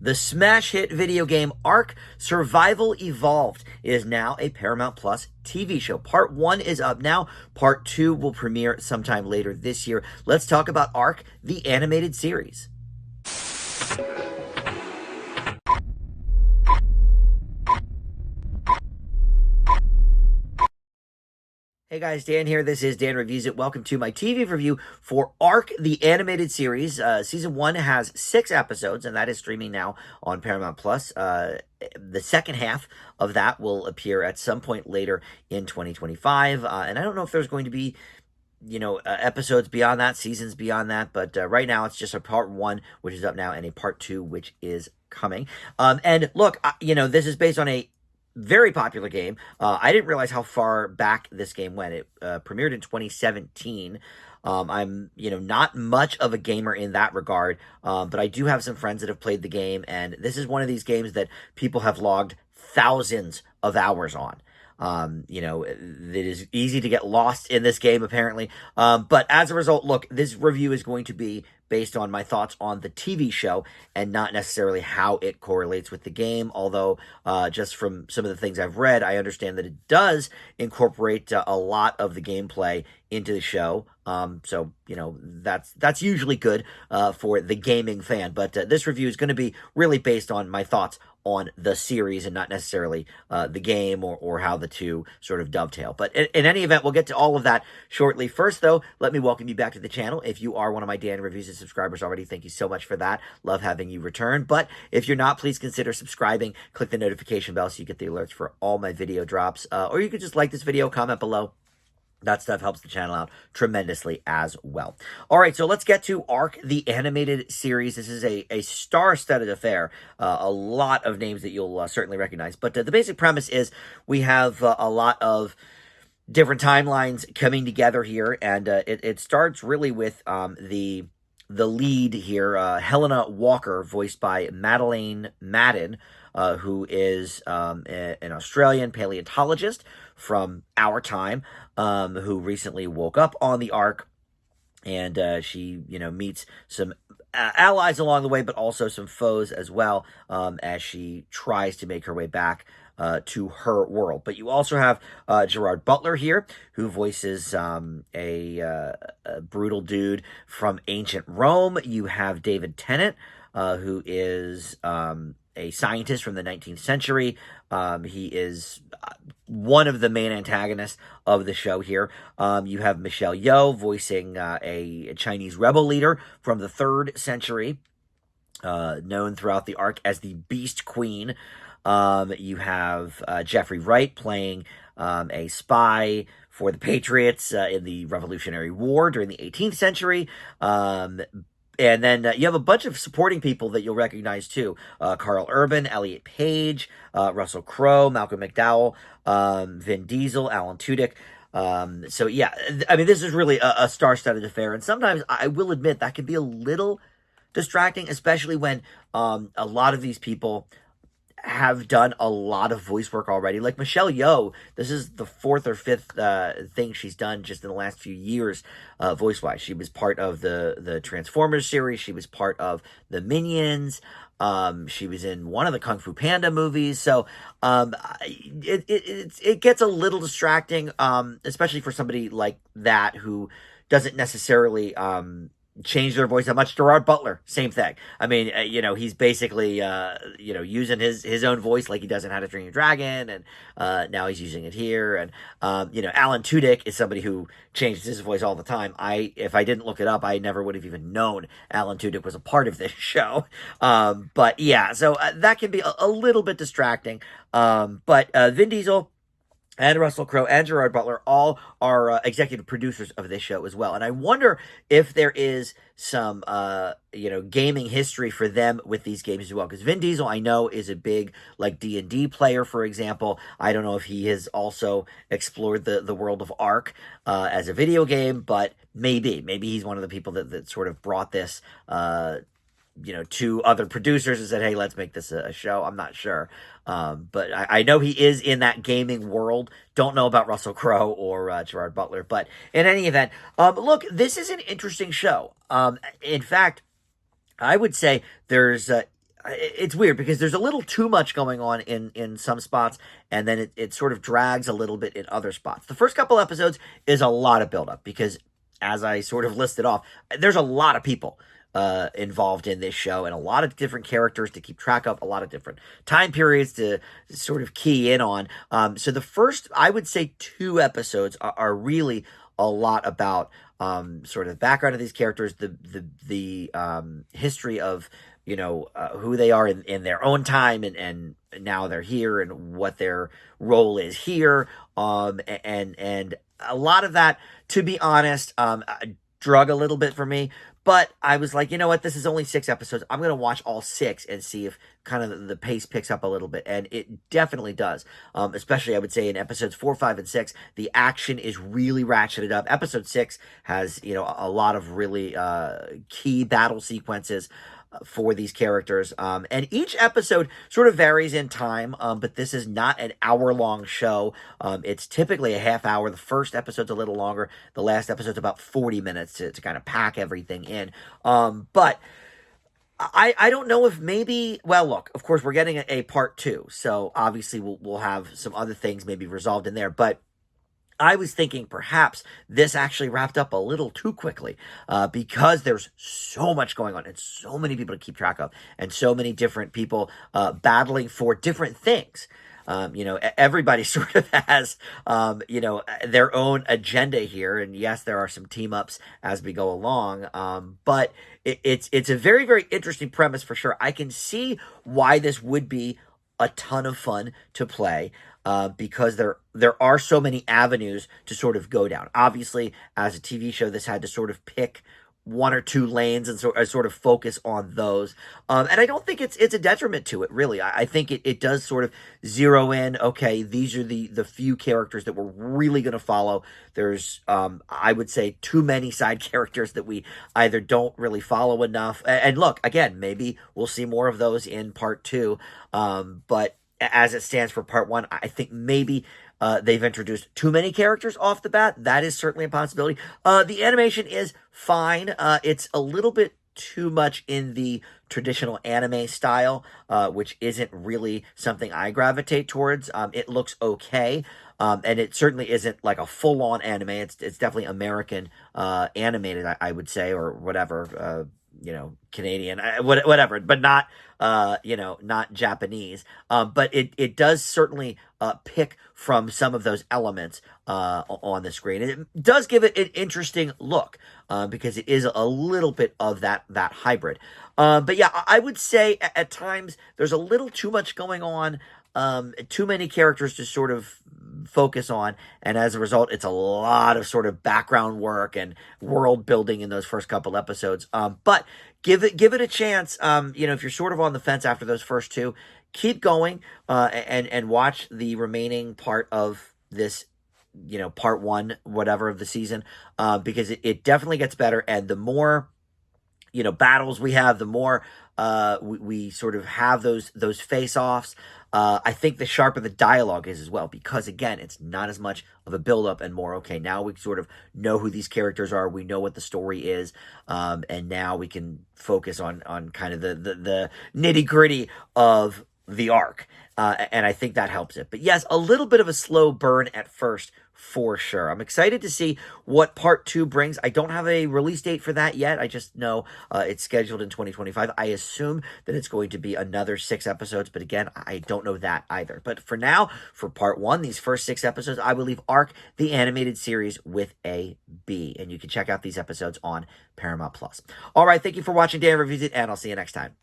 The smash hit video game ARK Survival Evolved is now a Paramount Plus TV show. Part 1 is up now. Part 2 will premiere sometime later this year. Let's talk about ARK, the animated series. Hey guys, Dan here. This is Dan Reviews It. Welcome to my TV review for ARK, the animated series. Season 1 has 6 episodes, and that is streaming now on Paramount Plus. The second half of that will appear at some point later in 2025. And I don't know if there's going to be, episodes beyond that, seasons beyond that. But right now, it's just a part 1, which is up now, and a part 2, which is coming. And look, this is based on a very popular game. I didn't realize how far back this game went. It premiered in 2017. I'm, not much of a gamer in that regard, but I do have some friends that have played the game, and this is one of these games that people have logged thousands of hours on. It is easy to get lost in this game, apparently. But as a result, look, this review is going to be based on my thoughts on the TV show and not necessarily how it correlates with the game. Although, just from some of the things I've read, I understand that it does incorporate a lot of the gameplay into the show. So, that's usually good for the gaming fan. But this review is going to be really based on my thoughts on the series and not necessarily the game or how the two sort of dovetail. But in any event, we'll get to all of that shortly. First, though, let me welcome you back to the channel. If you are one of my Dan Reviews and subscribers already, thank you so much for that. Love having you return. But if you're not, please consider subscribing. Click the notification bell so you get the alerts for all my video drops. Or you could just like this video, comment below. That stuff helps the channel out tremendously as well. All right, so let's get to ARK, the animated series. This is a star-studded affair. A lot of names that you'll certainly recognize. But the basic premise is we have a lot of different timelines coming together here. And it starts really with the lead here, Helena Walker, voiced by Madeleine Madden, who is an Australian paleontologist from our time, who recently woke up on the ARK, and she, meets some allies along the way, but also some foes as well, as she tries to make her way back to her world. But you also have Gerard Butler here, who voices a brutal dude from ancient Rome. You have David Tennant, who is a scientist from the 19th century. He is one of the main antagonists of the show here. You have Michelle Yeoh voicing a Chinese rebel leader from the 3rd century, known throughout the ARK as the Beast Queen. You have Jeffrey Wright playing a spy for the Patriots in the Revolutionary War during the 18th century. And then you have a bunch of supporting people that you'll recognize too. Carl Urban, Elliot Page, Russell Crowe, Malcolm McDowell, Vin Diesel, Alan Tudyk. So yeah, I mean, this is really a star-studded affair. And sometimes, I will admit, that can be a little distracting, especially when a lot of these people have done a lot of voice work already. Like Michelle Yeoh, this is the 4th or 5th thing she's done just in the last few years, voice-wise. She was part of the Transformers series. She was part of the Minions. She was in one of the Kung Fu Panda movies. So it gets a little distracting, especially for somebody like that who doesn't necessarily change their voice that much. Gerard Butler, same thing. I mean, he's basically, using his own voice like he does in How to Train Your Dragon, and now he's using it here. And, Alan Tudyk is somebody who changes his voice all the time. If I didn't look it up, I never would have even known Alan Tudyk was a part of this show. But yeah, so that can be a little bit distracting. But Vin Diesel and Russell Crowe and Gerard Butler all are executive producers of this show as well. And I wonder if there is some, gaming history for them with these games as well. Because Vin Diesel, I know, is a big, D&D player, for example. I don't know if he has also explored the world of ARK as a video game, but maybe he's one of the people that sort of brought this to other producers and said, hey, let's make this a show. I'm not sure. But I know he is in that gaming world. Don't know about Russell Crowe or Gerard Butler. But in any event, look, this is an interesting show. In fact, I would say there's it's weird because there's a little too much going on in some spots, and then it sort of drags a little bit in other spots. The first couple episodes is a lot of buildup because, as I sort of listed off, there's a lot of people involved in this show and a lot of different characters to keep track of, a lot of different time periods to sort of key in on. So the first, I would say, 2 episodes are really a lot about sort of the background of these characters, the history of who they are in their own time, and now they're here and what their role is here, and a lot of that, to be honest, drug a little bit for me. But I was like, you know what? This is only 6 episodes. I'm going to watch all 6 and see if kind of the pace picks up a little bit. And it definitely does. Especially, I would say, in episodes 4, 5, and 6, the action is really ratcheted up. Episode 6 has, a lot of really key battle sequences for these characters. And each episode sort of varies in time, but this is not an hour-long show. It's typically a half hour. The first episode's a little longer. The last episode's about 40 minutes to kind of pack everything in. But I don't know if maybe, well, look, of course, we're getting a part 2, so obviously we'll have some other things maybe resolved in there, but I was thinking perhaps this actually wrapped up a little too quickly because there's so much going on and so many people to keep track of and so many different people battling for different things. Everybody sort of has, their own agenda here. And yes, there are some team ups as we go along. But it's a very, very interesting premise for sure. I can see why this would be a ton of fun to play. Because there are so many avenues to sort of go down. Obviously, as a TV show, this had to sort of pick 1 or 2 lanes and sort of focus on those. And I don't think it's a detriment to it, really. I think it does sort of zero in, okay, these are the few characters that we're really going to follow. There's, I would say, too many side characters that we either don't really follow enough. And look, again, maybe we'll see more of those in part 2. But as it stands for part 1, I think maybe they've introduced too many characters off the bat. That is certainly a possibility. The animation is fine. It's a little bit too much in the traditional anime style, which isn't really something I gravitate towards. It looks okay. And it certainly isn't like a full-on anime. It's definitely American animated, I would say, or whatever, Canadian, whatever, but not, not Japanese. But it does certainly pick from some of those elements on the screen. And it does give it an interesting look because it is a little bit of that hybrid. But yeah, I would say at times there's a little too much going on, too many characters to sort of focus on, and as a result, it's a lot of sort of background work and world building in those first couple episodes. But give it a chance. If you're sort of on the fence after those first 2, keep going and watch the remaining part of this. Part 1, whatever, of the season, because it definitely gets better, and the more battles we have, the more we sort of have those face-offs. I think the sharper the dialogue is as well, because again, it's not as much of a build-up and more, okay, now we sort of know who these characters are, we know what the story is, and now we can focus on kind of the nitty-gritty of the ARK. And I think that helps it. But yes, a little bit of a slow burn at first, for sure. I'm excited to see what part 2 brings. I don't have a release date for that yet. I just know it's scheduled in 2025. I assume that it's going to be another 6 episodes, but again, I don't know that either. But for now, for part 1, these first 6 episodes, I will leave ARK, the animated series, with a B. And you can check out these episodes on Paramount Plus. All right, thank you for watching Dan Reviews It, and I'll see you next time.